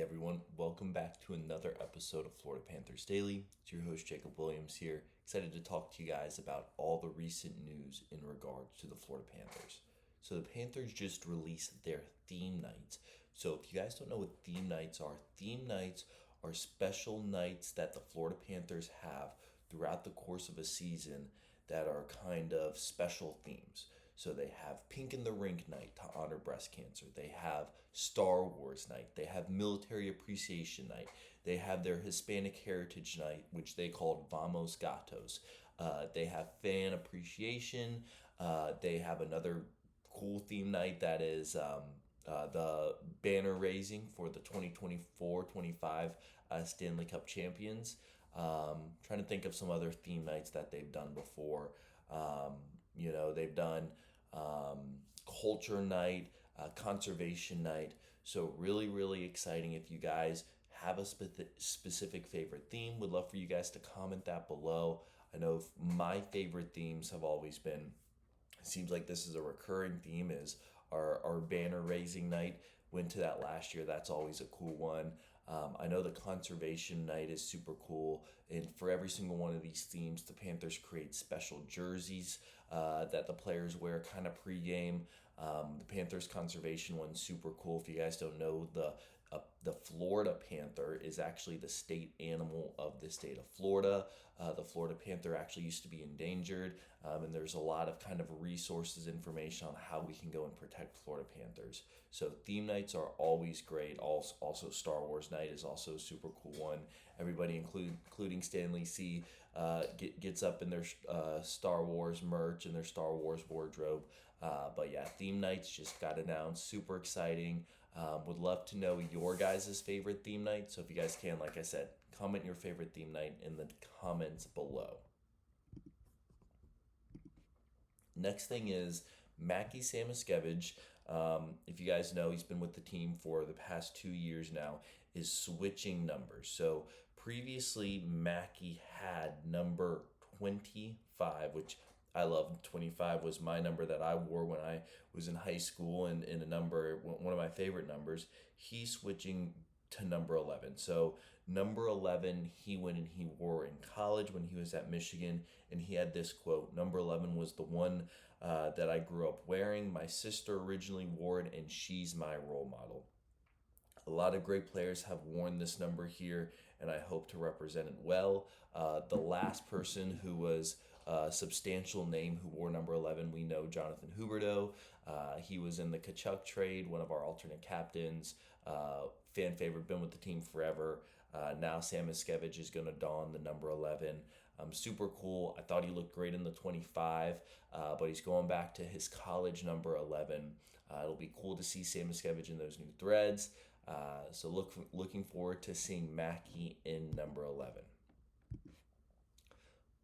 Everyone, welcome back to another episode of Florida Panthers Daily. It's your host Jacob Williams here. Excited to talk to you guys about all the recent news in regards to the Florida Panthers. So the Panthers just released their theme nights. So if you guys don't know what theme nights are special nights that the Florida Panthers have throughout the course of a season that are kind of special themes. So they have Pink in the Rink night to honor breast cancer. They have Star Wars night. They have Military Appreciation night. They have their Hispanic Heritage night, which they called Vamos Gatos. They have Fan Appreciation. They have another cool theme night that is the banner raising for the 2024-25 Stanley Cup champions. Trying to think of some other theme nights that they've done before. They've done culture night, conservation night. So really, really exciting. If you guys have a specific favorite theme, would love for you guys to comment that below. I know my favorite themes have always been, it seems like this is a recurring theme, is our banner raising night. Went to that last year. That's always a cool one. I know the conservation night is super cool, and for every single one of these themes, the Panthers create special jerseys that the players wear kind of pregame. The Panthers conservation one's super cool. If you guys don't know, the Florida Panther is actually the state animal of the state of Florida. The Florida Panther actually used to be endangered, and there's a lot of kind of resources, information on how we can go and protect Florida Panthers. So theme nights are always great. Also Star Wars night is also a super cool one. Everybody, including Stanley C, gets up in their Star Wars merch and their Star Wars wardrobe. But yeah, theme nights just got announced. Super exciting. Would love to know your guys' favorite theme night. So if you guys can, like I said, comment your favorite theme night in the comments below. Next thing is Mackie Samoskevich. If you guys know, he's been with the team for the past 2 years now, is switching numbers. So previously, Mackie had number 25, which I love. 25 was my number that I wore when I was in high school, and in a number, one of my favorite numbers. He's switching to number 11. So number 11, he went and he wore in college when he was at Michigan, and he had this quote: "Number 11 was the one that I grew up wearing. My sister originally wore it, and she's my role model." A lot of great players have worn this number here, and I hope to represent it well. The last person who was a substantial name who wore number 11, we know Jonathan Huberdeau. He was in the Kachuk trade, one of our alternate captains. Fan favorite, been with the team forever. Now Samoskevich is going to don the number 11. Super cool. I thought he looked great in the 25, but he's going back to his college number 11. It'll be cool to see Samoskevich in those new threads. So looking forward to seeing Mackie in number 11.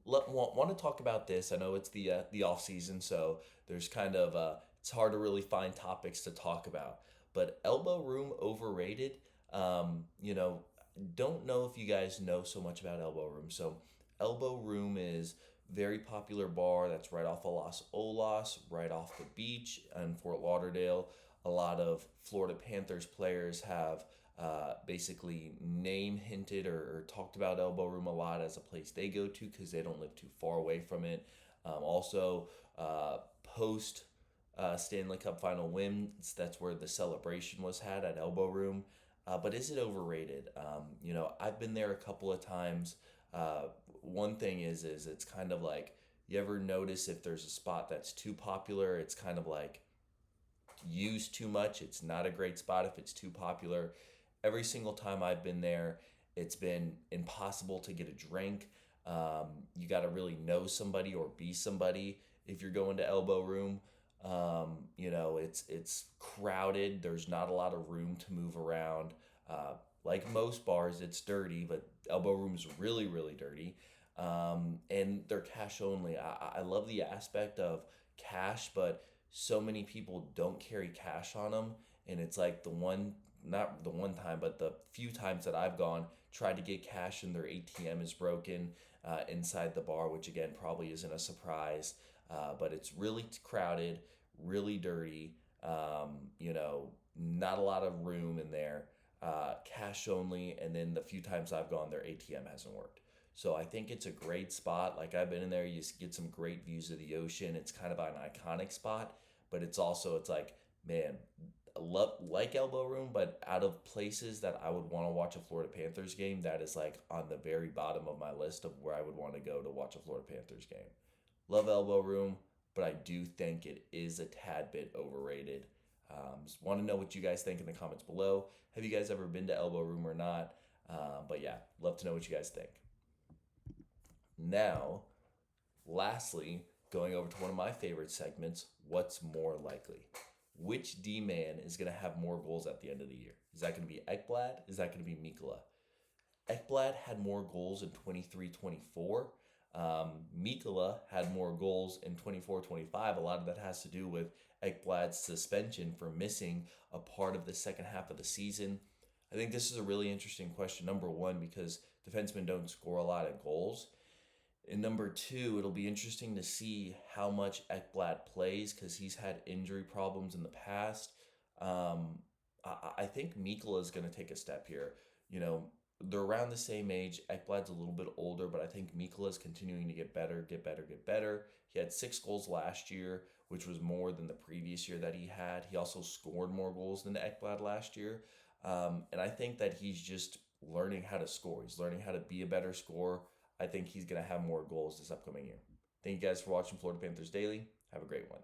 Want to talk about this. I know it's the off season, so there's kind of it's hard to really find topics to talk about. But elbow room overrated. Don't know if you guys know so much about elbow room. So elbow room is very popular bar that's right off of Los Olas, right off the beach in Fort Lauderdale. A lot of Florida Panthers players have basically name hinted or talked about elbow room a lot as a place they go to because they don't live too far away from it. Also, post Stanley Cup final wins, that's where the celebration was had at elbow room. But is it overrated? I've been there a couple of times. One thing is it's kind of like, you ever notice if there's a spot that's too popular, it's kind of like used too much. It's not a great spot if it's too popular. Every single time I've been there, it's been impossible to get a drink. You got to really know somebody or be somebody if you're going to elbow room. It's crowded. There's not a lot of room to move around. Like most bars, it's dirty, but elbow room's really, really dirty. And they're cash only. I love the aspect of cash, but so many people don't carry cash on them, and it's like not the one time, but the few times that I've gone, tried to get cash and their ATM is broken inside the bar, which again probably isn't a surprise. But it's really crowded, really dirty. Not a lot of room in there. cash only, and then the few times I've gone, their ATM hasn't worked. So I think it's a great spot. Like I've been in there, you get some great views of the ocean. It's kind of an iconic spot, but it's like, man, I love like Elbow Room, but out of places that I would want to watch a Florida Panthers game, that is like on the very bottom of my list of where I would want to go to watch a Florida Panthers game. Love Elbow Room, but I do think it is a tad bit overrated. Just want to know what you guys think in the comments below. Have you guys ever been to Elbow Room or not? But yeah, love to know what you guys think. Now, lastly, going over to one of my favorite segments, what's more likely? Which D man is going to have more goals at the end of the year? Is that going to be Ekblad? Is that going to be Mikkola? Ekblad had more goals in 23-24. Mikkola had more goals in 24-25. A lot of that has to do with Ekblad's suspension for missing a part of the second half of the season. I think this is a really interesting question, number one, because defensemen don't score a lot of goals. And number two, it'll be interesting to see how much Ekblad plays because he's had injury problems in the past. I think Mikkola is going to take a step here. You know, they're around the same age. Ekblad's a little bit older, but I think Mikkola is continuing to get better, get better, get better. He had 6 goals last year, which was more than the previous year that he had. He also scored more goals than Ekblad last year. And I think that he's just learning how to score. He's learning how to be a better scorer. I think he's going to have more goals this upcoming year. Thank you guys for watching Florida Panthers Daily. Have a great one.